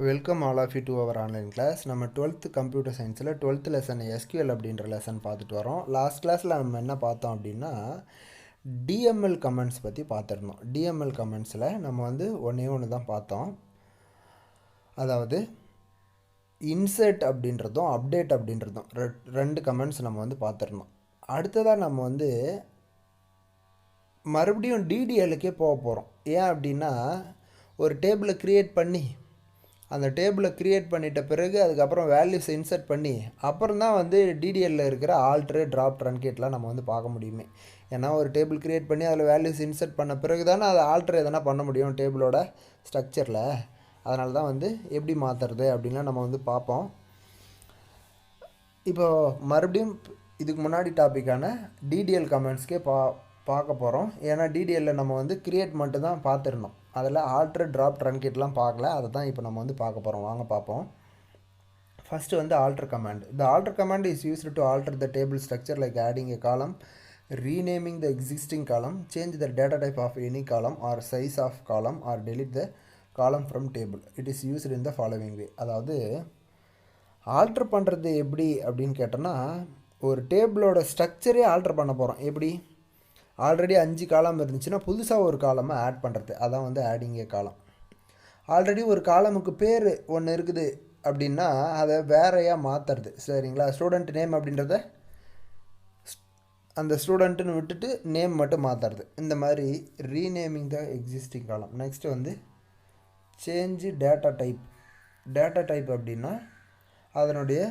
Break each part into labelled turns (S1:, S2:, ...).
S1: Welcome all of you to our online class. நம்ம 12th computer சயின்ஸில் 12th lesson SQL அப்படின்ற lesson பார்த்துட்டு வரோம். லாஸ்ட் கிளாஸில் நம்ம என்ன பார்த்தோம் அப்படின்னா டிஎம்எல் கமெண்ட்ஸ் பற்றி பார்த்துருந்தோம். டிஎம்எல் கமெண்ட்ஸில் நம்ம வந்து ஒன்று தான் பார்த்தோம். அதாவது இன்சர்ட் அப்படின்றதும் அப்டேட் அப்படின்றதும் ரெண்டு கமெண்ட்ஸ் நம்ம வந்து பார்த்துருந்தோம். அடுத்ததாக நம்ம வந்து மறுபடியும் டிடிஎலுக்கே போக போகிறோம். ஏன் அப்படின்னா ஒரு டேபிளை க்ரியேட் பண்ணி அந்த டேபிளை க்ரியேட் பண்ணிட்ட பிறகு அதுக்கப்புறம் வேல்யூஸ் இன்சர்ட் பண்ணி அப்புறம் தான் வந்து டிடிஎல்லில் இருக்கிற ஆல்ட்ரு ட்ராப் ட்ரன்கேட்லாம் நம்ம வந்து பார்க்க முடியுமே. ஏன்னா ஒரு டேபிள் க்ரியேட் பண்ணி அதில் வேல்யூஸ் இன்சர்ட் பண்ண பிறகு தானே அதை ஆல்ட்ரு எதனா பண்ண முடியும் டேபிளோட ஸ்ட்ரக்சரில். அதனால தான் வந்து எப்படி மாற்றுறது அப்படின்லாம் நம்ம வந்து பார்ப்போம். இப்போது மறுபடியும் இதுக்கு முன்னாடி டாப்பிக்கான டிடிஎல் கமெண்ட்ஸ்க்கே பார்க்க போகிறோம். ஏன்னா டிடிஎல்லில் நம்ம வந்து க்ரியேட் மட்டும் தான் பார்த்துருந்தோம். அதில் ஆல்ட்ரு ட்ராப் ட்ரன்கேட்லாம் பார்க்கல. அதை தான் இப்போ நம்ம வந்து பார்க்க போகிறோம். வாங்க பார்ப்போம். ஃபஸ்ட்டு வந்து alter command. The alter command is used to alter the table structure like adding எ காலம், renaming the existing column, change the data type of any column or size of column or delete the column from table. It is used in the following way. அதாவது alter பண்ணுறது எப்படி அப்படின்னு கேட்டோன்னா ஒரு டேபிளோட ஸ்ட்ரக்சரே alter பண்ண போகிறோம். எப்படி ஆல்ரெடி 5 காலம் இருந்துச்சுன்னா புதுசாக ஒரு காலமாக ஆட் பண்ணுறது, அதான் வந்து ஆடிங் ஏ காலம். ஆல்ரெடி ஒரு காலமுக்கு பேர் ஒன்று இருக்குது அப்படின்னா அதை வேறையாக மாற்றுறது. சரிங்களா? ஸ்டூடெண்ட் நேம் அப்படின்றத அந்த ஸ்டூடெண்ட்டுன்னு விட்டுட்டு நேம் மட்டும் மாற்றுறது. இந்த மாதிரி ரீநேமிங் த எக்ஸிஸ்டிங் காலம். நெக்ஸ்ட்டு வந்து change data type. Data type அப்படின்னா அதனுடைய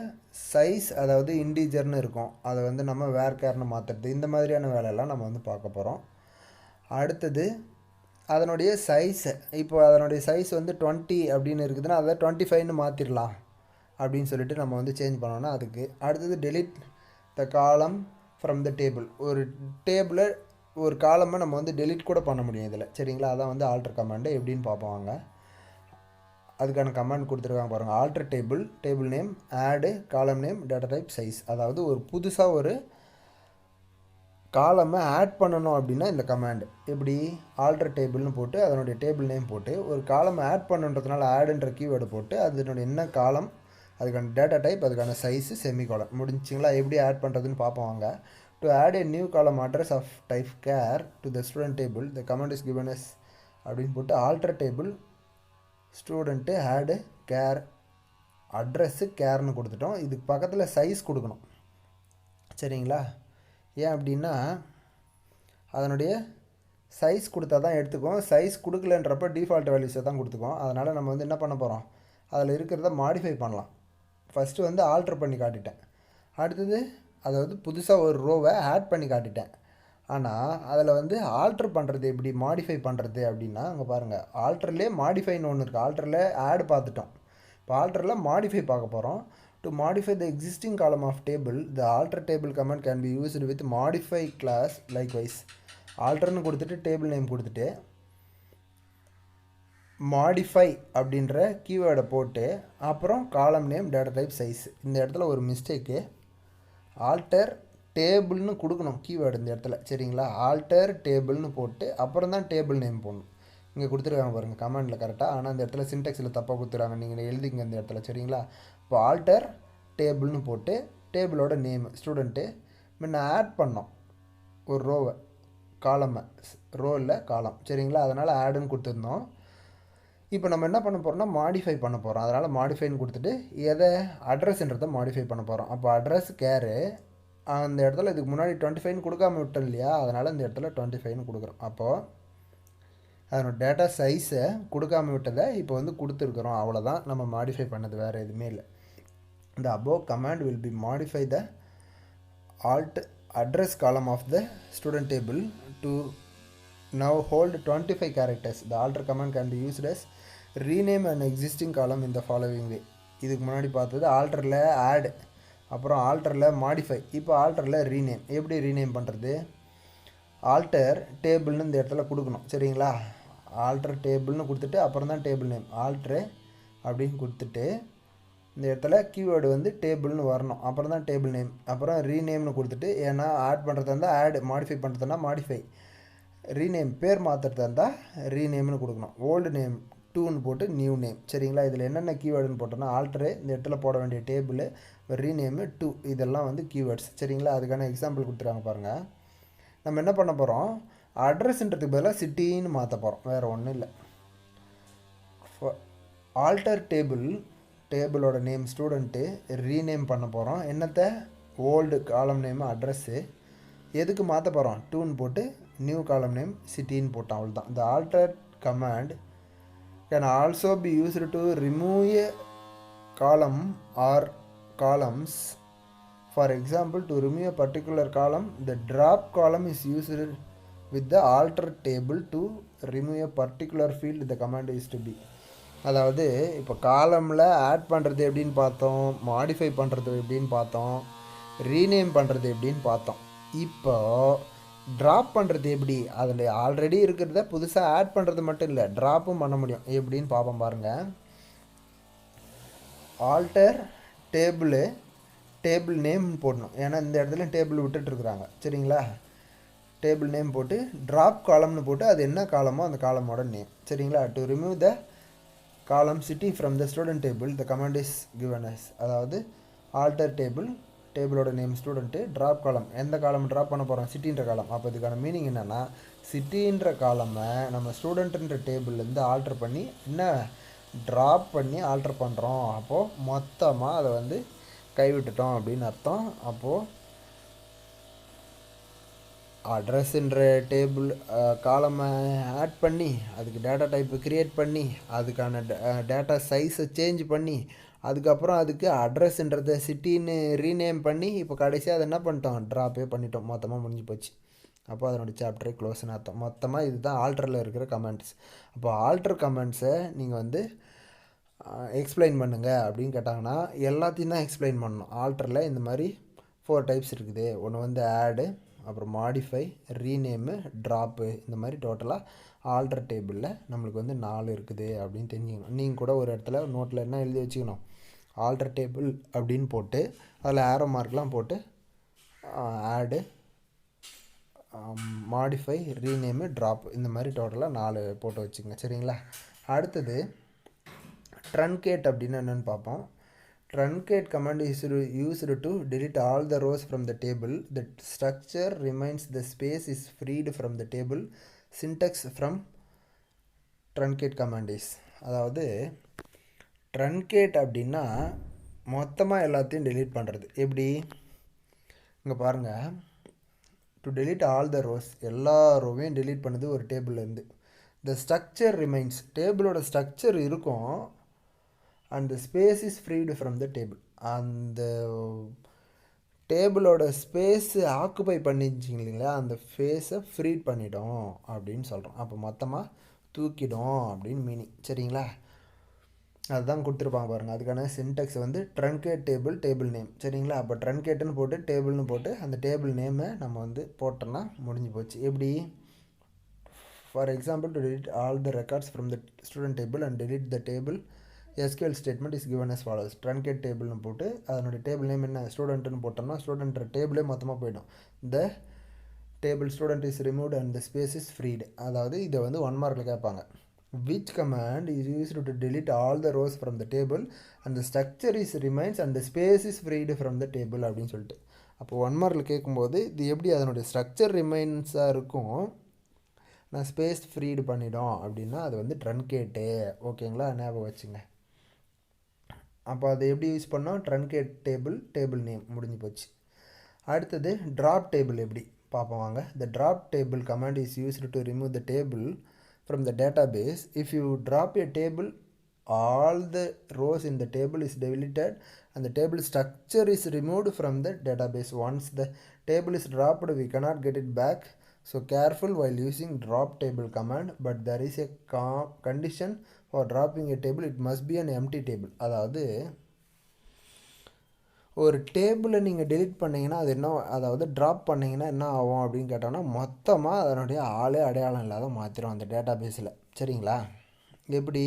S1: சைஸ், அதாவது இன்டீஜர்னு இருக்கும், அதை வந்து நம்ம வேர்கேர்னு மாற்றுறது. இந்த மாதிரியான வேலையெல்லாம் நம்ம வந்து பார்க்க போகிறோம். அடுத்தது அதனுடைய சைஸை, இப்போ அதனுடைய சைஸ் வந்து 20 அப்படின்னு இருக்குதுன்னா அதை 25ன்னு மாற்றிடலாம் அப்படின்னு சொல்லிட்டு நம்ம வந்து சேஞ்ச் பண்ணோன்னா அதுக்கு. அடுத்தது டெலிட் த காலம் ஃப்ரம் த டேபிள். ஒரு டேபிளை ஒரு காலமை நம்ம வந்து டெலிட் கூட பண்ண முடியும் இதில். சரிங்களா? அதான் வந்து ஆல்ட்ரு கமாண்டு. எப்படின்னு பார்ப்போம். அதுக்கான கமாண்ட் கொடுத்துருக்காங்க பாருங்கள். ஆல்ட்ரு டேபிள், டேபிள் நேம், ஆடு, காலம் நேம், டேட்டா டைப், சைஸ். அதாவது ஒரு புதுசாக ஒரு காலமை ஆட் பண்ணணும் அப்படின்னா இந்த கமாண்டு. எப்படி ஆல்ட்ரு டேபிள்னு போட்டு அதனுடைய டேபிள் நேம் போட்டு ஒரு காலமை ஆட் பண்ணுன்றதுனால ஆடுன்ற கீவேர்டு போட்டு அதனுடைய என்ன காலம், அதுக்கான டேட்டா டைப், அதுக்கான சைஸு, செமிகாலம். முடிஞ்சிங்களா? எப்படி ஆட் பண்ணுறதுன்னு பார்ப்போம். To add a new column address of type char to the student table the command is given as அப்படின்னு போட்டு alter table student add char address கேர்னு கொடுத்துட்டோம். இதுக்கு பக்கத்தில் சைஸ் கொடுக்கணும். சரிங்களா? ஏன் அப்படின்னா அதனுடைய சைஸ் கொடுத்தா தான் எடுத்துக்கும். சைஸ் கொடுக்கலன்றப்ப டிஃபால்ட் வேல்யூஸை தான் கொடுத்துக்கும். அதனால் நம்ம வந்து என்ன பண்ண போகிறோம், அதில் இருக்கிறத மாடிஃபை பண்ணலாம். ஃபஸ்ட்டு வந்து ஆல்ட்ரு பண்ணி காட்டிட்டேன். அடுத்தது அதாவது புதுசாக ஒரு ரோவை ஆட் பண்ணி காட்டிட்டேன். ஆனால் அதில் வந்து ஆல்ட்ரு பண்ணுறது எப்படி, மாடிஃபை பண்ணுறது அப்படின்னா அங்கே பாருங்கள், ஆல்ட்ரிலே மாடிஃபைன்னு ஒன்று இருக்குது. ஆல்ட்ரில் ஆட் பார்த்துட்டோம். இப்போ ஆல்ட்ரில் மாடிஃபை பார்க்க போகிறோம். To modify the existing column of table the alter table command can be used with modify clause likewise. ஆல்ட்ருன்னு கொடுத்துட்டு டேபிள் நேம் கொடுத்துட்டு மாடிஃபை அப்படின்ற கீவேர்டை போட்டு அப்புறம் காலம் நேம், டேட்டா டைப், சைஸ். இந்த இடத்துல ஒரு மிஸ்டேக்கு, ஆல்டர் டேபிள்னு கொடுக்கணும் கீவேர்டு இந்த இடத்துல. சரிங்களா? ஆல்டர் டேபிள்னு போட்டு அப்புறம் தான் டேபிள் நேம் போடணும். இங்கே கொடுத்துருக்காங்க பாருங்கள் கமெண்டில் கரெக்டாக. ஆனால் இந்த இடத்துல சின்டெக்ஸில் தப்பாக கொடுத்துருக்காங்க. நீங்கள் எழுதிங்க இந்த இடத்துல. சரிங்களா? இப்போ ஆல்டர் டேபிள்னு போட்டு டேபிளோட நேம் ஸ்டூடெண்ட்டு முன்ன ஆட் பண்ணோம் ஒரு ரோவை, காலமை, ரோவில் காலம். சரிங்களா? அதனால் ஆடுன்னு கொடுத்துருந்தோம். இப்போ நம்ம என்ன பண்ண போகிறோம்னா மாடிஃபை பண்ண போகிறோம். அதனால் மாடிஃபைன்னு கொடுத்துட்டு எதை அட்ரஸ்ன்றதை மாடிஃபை பண்ண போகிறோம். அப்போ அட்ரஸ் கேரு அந்த இடத்துல இதுக்கு முன்னாடி 25ன்னு கொடுக்காம விட்டோம் இல்லையா? அதனால் இந்த இடத்துல 25ன்னு கொடுக்குறோம். அப்போது அதனோட டேட்டா சைஸை கொடுக்காம விட்டதை இப்போ வந்து கொடுத்துருக்குறோம். அவ்வளோதான் நம்ம மாடிஃபை பண்ணது, வேறு எதுவுமே இல்லை. இந்த above command will be modify the alt address column of the student table to now hold 25 characters. The alter command can be used as rename an existing column in the following way. இதுக்கு முன்னாடி பார்த்தது ஆல்டரில் add, அப்புறம் ஆல்டரில் modify, இப்போ ஆல்டரில் rename. எப்படி rename பண்ணுறது, alter டேபிள்னு இந்த இடத்துல கொடுக்கணும். சரிங்களா? ஆல்டர் டேபிள்னு கொடுத்துட்டு அப்புறம் தான் டேபிள் நேம், ஆல்ட்ரு அப்படின்னு கொடுத்துட்டு இந்த இடத்துல கீவேர்டு வந்து டேபிள்னு வரணும். அப்புறம் தான் டேபிள் நேம், அப்புறம் ரீநேம்னு கொடுத்துட்டு, ஏன்னா ஆட் பண்ணுறதா இருந்தால் ஆட், மாடிஃபை பண்ணுறதுனா மாடிஃபை, ரீநேம் பேர் மாற்றுறதா இருந்தால் ரீநேம்னு கொடுக்கணும். ஓல்டு நேம் டூன்னு போட்டு நியூ நேம். சரிங்களா, இதில் என்னென்ன கீவேர்டுன்னு போட்டோன்னா ஆல்டரு, இந்த இடத்துல போட வேண்டிய டேபிள், ரீநேமு, டூ, இதெல்லாம் வந்து கீவேர்ட்ஸ். சரிங்களா, அதுக்கான எக்ஸாம்பிள் கொடுத்துருக்காங்க பாருங்கள். நம்ம என்ன பண்ண போகிறோம், அட்ரஸ்ன்றதுக்கு பதிலாக சிட்டின்னு மாற்ற போகிறோம், வேறு ஒன்றும் இல்லை. ஆல்டர் டேபிள், டேபிளோட நேம் ஸ்டூடெண்ட்டு, ரீநேம் பண்ண போகிறோம். என்னத்தை, ஓல்டு காலம் நேம் அட்ரஸ்ஸு, எதுக்கு மாற்ற போகிறோம், டூன்னு போட்டு நியூ காலம் நேம் சிட்டின்னு போட்டோம், அவ்வளோதான். இந்த alter command can also be used to remove a column or columns. For example, to remove a particular column, the drop column is used with the alter table. To remove a particular field, the command is to be. அதாவது இப்போ காலமில் add பண்ணுறது எப்படின்னு பார்த்தோம், modify பண்ணுறது எப்படின்னு பார்த்தோம், rename பண்ணுறது எப்படின்னு பார்த்தோம். இப்போ ட்ராப் பண்ணுறது எப்படி, அதில் ஆல்ரெடி இருக்கிறத புதுசாக ஆட் பண்ணுறது மட்டும் இல்லை, ட்ராப்பும் பண்ண முடியும். எப்படின்னு பார்ப்போம் பாருங்கள். ஆல்டர் டேபிள் நேம் போடணும், ஏன்னா இந்த இடத்துல டேபிள் விட்டுட்டுருக்குறாங்க. சரிங்களா, டேபிள் நேம் போட்டு ட்ராப் காலம்னு போட்டு அது என்ன காலமோ அந்த காலமோட நேம். சரிங்களா, to remove the column city from the student table, the command is given as. அதாவது ஆல்டர் டேபிளோட நேம் ஸ்டூடெண்ட்டு, ட்ராப் காலம், எந்த காலம் ட்ராப் பண்ண போகிறோம், சிட்டின்ற காலம். அப்போ இதுக்கான மீனிங் என்னென்னா, சிட்டின்ற காலமை நம்ம ஸ்டூடெண்ட்டுன்ற டேபிள்லேருந்து ஆல்ட்ரு பண்ணி என்ன ட்ராப் பண்ணி ஆல்ட்ரு பண்ணுறோம். அப்போது மொத்தமாக அதை வந்து கைவிட்டுட்டோம் அப்படின்னு அர்த்தம். அப்போது அட்ரஸ்ன்ற டேபிள் காலமை ஆட் பண்ணி அதுக்கு டேட்டா டைப்பு க்ரியேட் பண்ணி அதுக்கான டேட்டா சைஸை சேஞ்ச் பண்ணி அதுக்கப்புறம் அதுக்கு அட்ரஸ்ன்றதை சிட்டின்னு ரீநேம் பண்ணி இப்போ கடைசியாக அதை என்ன பண்ணிட்டோம், ட்ராப்பே பண்ணிட்டோம், மொத்தமாக முடிஞ்சு போச்சு. அப்போ அதனுடைய சாப்டரே க்ளோஸ்னு அர்த்தம். மொத்தமாக இதுதான் ஆல்டரில் இருக்கிற கமெண்ட்ஸ். அப்போ ஆல்டர் கமெண்ட்ஸை நீங்கள் வந்து எக்ஸ்பிளைன் பண்ணுங்கள் அப்படின்னு கேட்டாங்கன்னா எல்லாத்தையும் தான் எக்ஸ்பிளைன் பண்ணணும். ஆல்டரில் இந்த மாதிரி 4 டைப்ஸ் இருக்குது. ஒன்று வந்து ஆடு, அப்புறம் மாடிஃபை, ரீநேமு, ட்ராப்பு, இந்த மாதிரி டோட்டலாக ஆல்டர் டேபிளில் நம்மளுக்கு வந்து 4 இருக்குது அப்படின்னு தெரிஞ்சுக்கணும். நீங்கள் கூட ஒரு இடத்துல நோட்டில் என்ன எழுதி வச்சுக்கணும், ஆல்டர் டேபிள் அப்படின்னு போட்டு அதில் ஆரோ மார்க்லாம் போட்டு ஆடு, மாடிஃபை, ரீநேமு, ட்ராப், இந்த மாதிரி டோட்டலாக 4 போட்டு வச்சுக்கோங்க. சரிங்களா, அடுத்தது ட்ரன்கேட் அப்படின்னு என்னென்னு பார்ப்போம். Truncate command is used to delete all the rows from the table. The structure remains, the space is freed from the table. Syntax from truncate command is, அதாவது truncate அப்படின்னா மொத்தமாக எல்லாத்தையும் delete பண்ணுறது. எப்படி, இங்கே பாருங்கள், to delete all the rows, எல்லா ரோவையும் delete பண்ணுது ஒரு டேபிள்லேருந்து. The structure remains, டேபிளோட ஸ்ட்ரக்சர் இருக்கும், and the space is freed from the table. அந்த டேபிளோட ஸ்பேஸு ஆக்குபை பண்ணிச்சிங்க இல்லைங்களா, அந்த ஃபேஸை ஃப்ரீட் பண்ணிடும் அப்படின்னு சொல்கிறோம். அப்போ மொத்தமாக தூக்கிடும் அப்படின்னு மீனிங். சரிங்களா, அதுதான் கொடுத்துருப்பாங்க பாருங்கள். அதுக்கான சின்டெக்ஸ் வந்து ட்ரன்கேட் டேபிள் நேம். சரிங்களா, அப்போ ட்ரன்கேட்டுன்னு போட்டு டேபிள்னு போட்டு அந்த டேபிள் நேமை நம்ம வந்து போட்டோன்னா முடிஞ்சு போச்சு. எப்படி, for example, to delete all the records from the student table and delete the table, SQL statement is given as follows. truncate டேபிள்னு போட்டு அதனுடைய டேபிள் நேம் என்ன, ஸ்டூடெண்ட்னு போட்டோம்னா ஸ்டூடெண்ட் டேபிளே மொத்தமாக போயிடும். the table student is removed and the space is freed. அதாவது இதை வந்து 1 மார்க்கில் கேட்பாங்க. which command is used to delete all the rows from the table and the structure is remains and the space is freed from the table அப்படின்னு சொல்லிட்டு. அப்போ 1 மார்க்கில் கேட்கும்போது இது எப்படி அதனுடைய ஸ்ட்ரக்சர் ரிமைன்ஸாக இருக்கும், நான் ஸ்பேஸ் ஃப்ரீடு பண்ணிடும் அப்படின்னா அது வந்து ட்ரன்கேட்டு. ஓகேங்களா, ஞாபகம் வச்சுங்க. அப்போ அதை எப்படி யூஸ் பண்ணோம், ட்ரன்கேட் டேபிள் நேம், முடிஞ்சு போச்சு. அடுத்தது ட்ராப் டேபிள் எப்படி பார்ப்போம் வாங்க. The drop table command is used to remove the table from the database. If you drop a table, all the rows in the table is deleted and the table structure is removed from the database. Once the table is dropped, we cannot get it back. So careful while using drop table command, but there is a condition for dropping a table. It must be an empty table. அதாவது ஒரு டேபிளை நீங்கள் delete பண்ணிங்கன்னா அது என்ன, அதாவது drop பண்ணிங்கன்னா என்ன ஆகும் அப்படின்னு கேட்டோன்னா மொத்தமாக அதனுடைய ஆளே அடையாளம் இல்லாத மாற்றிடும் அந்த டேட்டா பேஸில். சரிங்களா, எப்படி,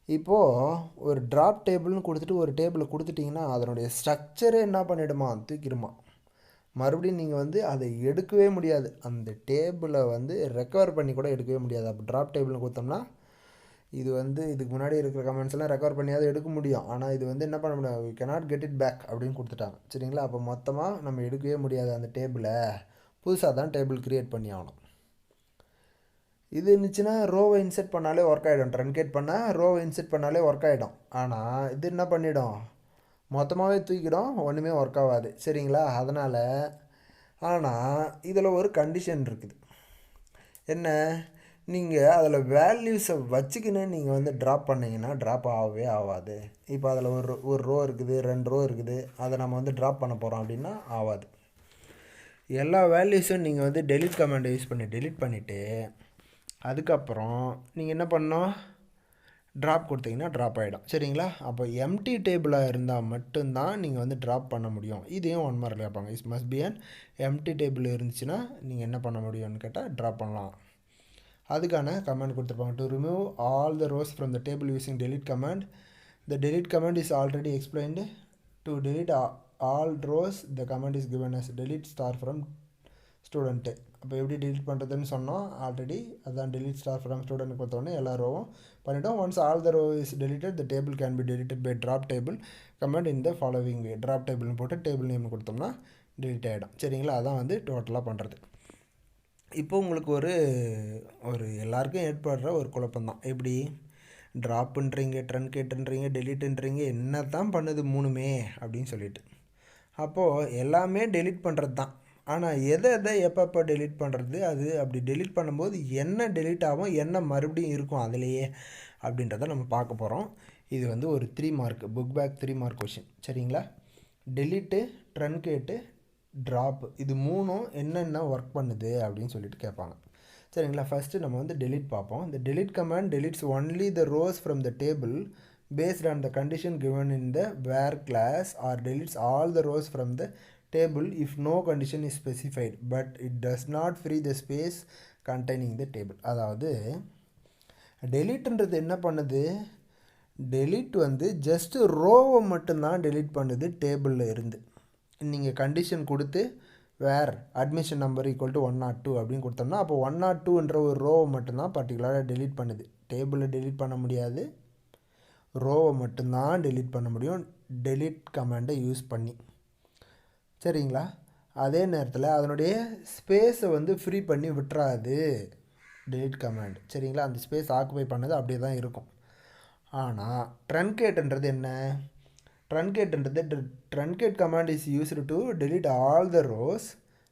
S1: இப்போது ஒரு ட்ராப் டேபிள்னு கொடுத்துட்டு ஒரு டேபிளை கொடுத்துட்டிங்கன்னா அதனுடைய ஸ்ட்ரக்சரே என்ன பண்ணிவிடுமா, தூக்கிடுமா. மறுபடியும் நீங்கள் வந்து அதை எடுக்கவே முடியாது, அந்த டேபிளை வந்து ரெக்கவர் பண்ணி கூட எடுக்கவே முடியாது. அப்போ ட்ராப் டேபிள்னு கொடுத்தோம்னா இது வந்து இதுக்கு முன்னாடி இருக்கிற கமெண்ட்ஸ்லாம் ரெக்கவர் பண்ணியாவது எடுக்க முடியும். ஆனால் இது வந்து என்ன பண்ண முடியும், we cannot get it back அப்படின்னு கொடுத்துட்டாங்க. சரிங்களா, அப்போ மொத்தமாக நம்ம எடுக்கவே முடியாது அந்த டேபிளை, புதுசாக தான் டேபிள் க்ரியேட் பண்ணி ஆகணும். இது இருந்துச்சுன்னா ரோவை இன்செர்ட் பண்ணாலே ஒர்க் ஆகிடும். ட்ரன்கேட் பண்ணால் ரோவை இன்செர்ட் பண்ணாலே ஒர்க் ஆகிடும். ஆனால் இது என்ன பண்ணிடும், மொத்தமாகவே தூக்கிடும், ஒன்றுமே ஒர்க் ஆகாது. சரிங்களா, அதனால் ஆனால் இதில் ஒரு கண்டிஷன் இருக்குது. என்ன, நீங்கள் அதில் வேல்யூஸை வச்சுக்கின்னு நீங்கள் வந்து ட்ராப் பண்ணிங்கன்னா ட்ராப் ஆகவே ஆகாது. இப்போ அதில் ஒரு ரோ இருக்குது, 2 ரோ இருக்குது, அதை நம்ம வந்து ட்ராப் பண்ண போகிறோம் அப்படின்னா ஆகாது. எல்லா வேல்யூஸும் நீங்கள் வந்து டெலிட் கமாண்டை யூஸ் பண்ணி டெலிட் பண்ணிவிட்டு அதுக்கப்புறம் நீங்கள் என்ன பண்ணணும், ட்ராப் கொடுத்தீங்கன்னா ட்ராப் ஆகிடும். சரிங்களா, அப்போ எம்டி டேபிளாக இருந்தால் மட்டும்தான் நீங்கள் வந்து ட்ராப் பண்ண முடியும். இதையும் 1 மார்க் கேட்பாங்க. Is must be an empty table இருந்துச்சுன்னா நீங்கள் என்ன பண்ண முடியும்னு கேட்டால் ட்ராப் பண்ணலாம். அதுக்கான கமாண்ட் கொடுத்துருப்பாங்க. To remove all the rows from the table using delete command. The delete command is already explained. To delete all rows the command is given as delete star from student. அப்போ எப்படி delete பண்ணுறதுன்னு சொன்னோம் already, அதான் delete star from student கொடுத்தோடனே எல்லா ரோவும் பண்ணிட்டோம். Once all the row is deleted the table can be deleted by drop table command in the following way. Drop டேபிள்னு போட்டு டேபிள் நேம் கொடுத்தோம்னா டெலிட் ஆகிடும். சரிங்களா, அதான் வந்து டோட்டலாக பண்ணுறது. இப்போ உங்களுக்கு ஒரு எல்லாருக்கும் ஏற்படுற ஒரு குழப்பம்தான். எப்படி ட்ராப்புன்றீங்க, ட்ரன்கேட்டுன்றீங்க, டெலிட்டுன்றீங்க, என்ன தான் பண்ணுது மூணுமே அப்படின்னு சொல்லிட்டு. அப்போது எல்லாமே டெலிட் பண்ணுறது தான். ஆனால் எதை எப்பப்போ டெலிட் பண்ணுறது, அது அப்படி டெலிட் பண்ணும்போது என்ன டெலிட் ஆகும், என்ன மறுபடியும் இருக்கும் அதிலேயே அப்படின்றத நம்ம பார்க்க போகிறோம். இது வந்து ஒரு 3 mark book back 3 mark question. சரிங்களா, டெலிட்டு, ட்ரன்கேட்டு, ட்ராப்பு, இது மூணும் என்னென்ன ஒர்க் பண்ணுது அப்படின்னு சொல்லிட்டு கேட்பாங்க. சரிங்களா, ஃபஸ்ட்டு நம்ம வந்து டெலிட் பார்ப்போம். இந்த delete command deletes only the rows from the table based on the condition given in the where class, or deletes all the rows from the table if no condition is specified but it does not free the space containing the table. அதாவது டெலிட்ன்றது என்ன பண்ணுது, delete வந்து just ரோவை மட்டும்தான் delete பண்ணுது டேபிளில் இருந்து. நீங்கள் கண்டிஷன் கொடுத்து வேர் அட்மிஷன் நம்பர் ஈக்குவல் டு 102 அப்படின்னு கொடுத்தோம்னா அப்போ 102ன்ற ஒரு ரோவை மட்டும்தான் பர்டிகுலராக டெலிட் பண்ணுது. டேபிளில் டெலிட் பண்ண முடியாது, ரோவை மட்டும்தான் டெலிட் பண்ண முடியும் டெலிட் கமாண்டை யூஸ் பண்ணி. சரிங்களா, அதே நேரத்தில் அதனுடைய ஸ்பேஸை வந்து ஃப்ரீ பண்ணி விட்டுறாது டெலிட் கமாண்ட். சரிங்களா, அந்த ஸ்பேஸ் ஆக்குபை பண்ணது அப்படியே தான் இருக்கும். ஆனால் ட்ரன்கேட்ன்றது என்ன, truncate command is used to delete all the rows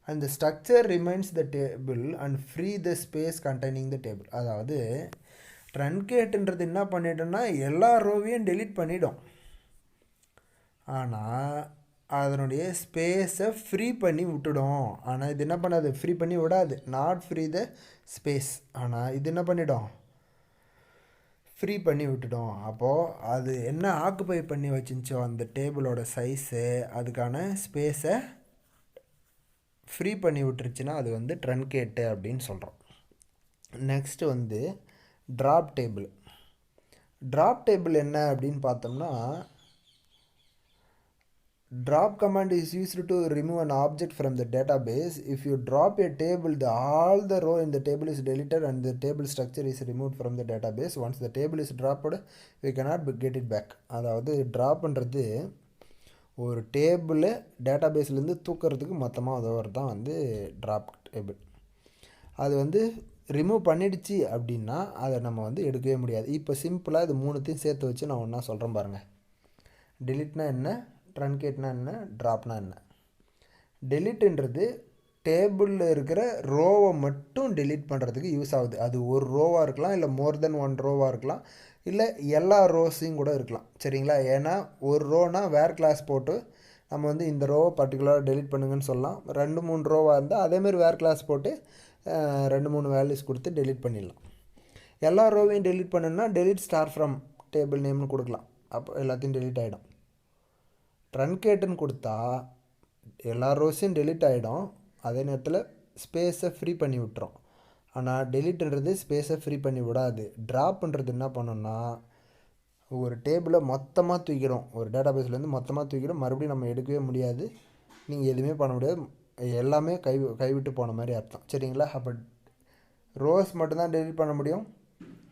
S1: and the structure remains the table and free the space containing the table. அதாவது ட்ரன்கேட்டுன்றது என்ன பண்ணிட்டோம்னா எல்லா ரோவையும் டெலிட் பண்ணிடும், ஆனால் அதனுடைய ஸ்பேஸை ஃப்ரீ பண்ணி விட்டுடும். ஆனால் இது என்ன பண்ணாது, ஃப்ரீ பண்ணி விடாது, நாட் ஃப்ரீ த ஸ்பேஸ். ஆனால் இது என்ன பண்ணிடும், ஃப்ரீ பண்ணி விட்டுடும். அப்போது அது என்ன ஆக்குபை பண்ணி வச்சுச்சோ அந்த டேபிளோட சைஸு, அதுக்கான ஸ்பேஸை ஃப்ரீ பண்ணி விட்டுருச்சுன்னா அது வந்து ட்ரன்கேட்டு அப்படின்னு சொல்கிறோம். நெக்ஸ்ட்டு வந்து ட்ராப் டேபிள். ட்ராப் டேபிள் என்ன அப்படின்னு பார்த்தோம்னா, drop command is used to remove an object from the database. If you drop a table, all the row in the table is deleted and the table structure is removed from the database. Once the table is dropped, we cannot get it back. அதாவது ட்ராப்ன்றது ஒரு டேபிளை டேட்டாபேஸ்லேருந்து தூக்கிறதுக்கு மொத்தமாக உதவுறது தான் வந்து drop table. அது வந்து remove பண்ணிடுச்சு அப்படின்னா அதை நம்ம வந்து எடுக்கவே முடியாது. இப்போ சிம்பிளாக இது மூணுத்தையும் சேர்த்து வச்சு நான் ஒன்றா சொல்கிறேன் பாருங்கள். டெலிட்னா என்ன, ட்ரன்கேட்னா என்ன, ட்ராப்னா என்ன. டெலிட்ன்றது டேபிளில் இருக்கிற ரோவை மட்டும் டெலிட் பண்ணுறதுக்கு யூஸ் ஆகுது. அது ஒரு ரோவாக இருக்கலாம், இல்லை மோர் தென் 1 ரோவாக இருக்கலாம், இல்லை எல்லா ரோஸையும் கூட இருக்கலாம். சரிங்களா, ஏன்னா ஒரு ரோனா வேர் கிளாஸ் போட்டு நம்ம வந்து இந்த ரோவை பர்டிகுலராக டெலிட் பண்ணுங்கன்னு சொல்லலாம். 2-3 ரோவாக இருந்தால் அதேமாதிரி வேர் கிளாஸ் போட்டு 2-3 வேல்யூஸ் கொடுத்து டெலிட் பண்ணிடலாம். எல்லா ரோவையும் டெலிட் பண்ணுன்னா டெலிட் ஸ்டார் ஃப்ரம் டேபிள் நேம்னு கொடுக்கலாம், அப்போ எல்லாத்தையும் டெலிட் ஆகிடும். ட்ரன்கேட்டுன்னு கொடுத்தா எல்லா ரோஸையும் டெலிட் ஆகிடும், அதே நேரத்தில் ஸ்பேஸை ஃப்ரீ பண்ணி விட்டுரும். ஆனால் டெலிட்ன்றது ஸ்பேஸை ஃப்ரீ பண்ணி விடாது. ட்ராப்ன்றது என்ன பண்ணோன்னா ஒரு டேபிளை மொத்தமாக தூக்கிடும், ஒரு டேட்டாபேஸ்லேருந்து மொத்தமாக தூக்கிடும், மறுபடியும் நம்ம எடுக்கவே முடியாது, நீங்கள் எதுவுமே பண்ண முடியாது, எல்லாமே கைவிட்டு போன மாதிரி அர்த்தம். சரிங்களா, அப்போ ரோஸ் மட்டும்தான் டெலிட் பண்ண முடியும்,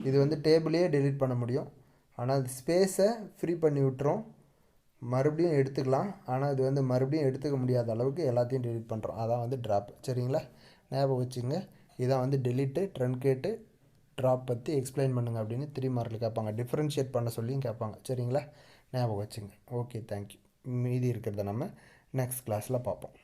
S1: இது வந்து டேபிளையே டெலீட் பண்ண முடியும். ஆனால் அது ஸ்பேஸை ஃப்ரீ பண்ணி விட்டுரும். மறுபடியும் எடுத்துக்கலாம். ஆனால் இது வந்து மறுபடியும் எடுத்துக்க முடியாத அளவுக்கு எல்லாத்தையும் டெலீட் பண்ணுறோம். அதான் வந்து ட்ராப். சரிங்களா? ஞாபகம் வச்சுங்க. இதான் வந்து டெலீட்டு, ட்ரன்கேட்டு, ட்ராப் பற்றி எக்ஸ்பிளைன் பண்ணுங்கள் அப்படின்னு 3 மார்க்கில் கேட்பாங்க. டிஃப்ரென்ஷியேட் பண்ண சொல்லியும் கேட்பாங்க. சரிங்களா? ஞாபகம் வச்சுங்க. Okay, thank you. மீதி இருக்கிறத நம்ம நெக்ஸ்ட் கிளாஸில் பார்ப்போம்.